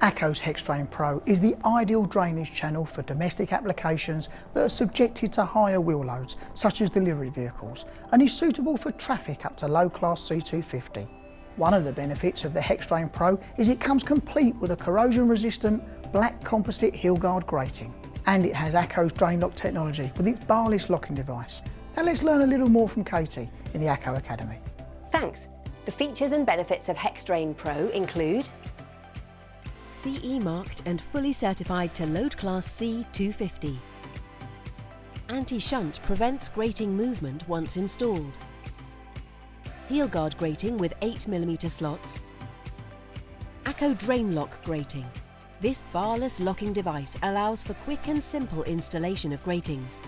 ACO's HexDrain Pro is the ideal drainage channel for domestic applications that are subjected to higher wheel loads, such as delivery vehicles, and is suitable for traffic up to low-class C250. One of the benefits of the HexDrain Pro is it comes complete with a corrosion-resistant black composite heel guard grating. And it has ACO's drain lock technology with its barless locking device. Now let's learn a little more from Katie in the ACO Academy. Thanks. The features and benefits of HexDrain Pro include CE marked and fully certified to load class C250. Anti-shunt prevents grating movement once installed. Heel guard grating with 8mm slots. ACO drain lock grating. This barless locking device allows for quick and simple installation of gratings.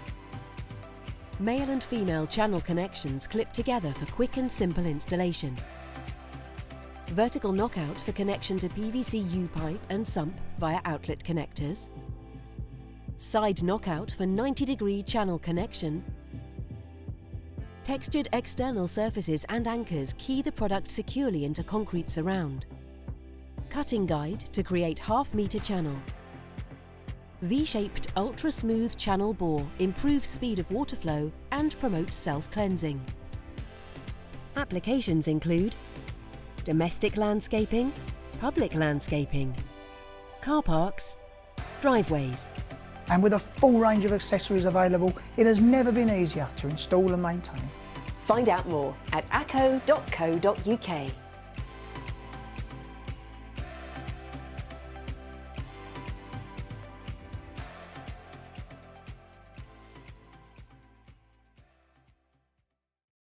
Male and female channel connections clip together for quick and simple installation. Vertical knockout for connection to PVC U-pipe and sump via outlet connectors. Side knockout for 90-degree channel connection. Textured external surfaces and anchors key the product securely into concrete surround. Cutting guide to create half-metre channel. V-shaped ultra-smooth channel bore improves speed of water flow and promotes self-cleansing. Applications include domestic landscaping, public landscaping, car parks, driveways. And with a full range of accessories available, it has never been easier to install and maintain. Find out more at aco.co.uk.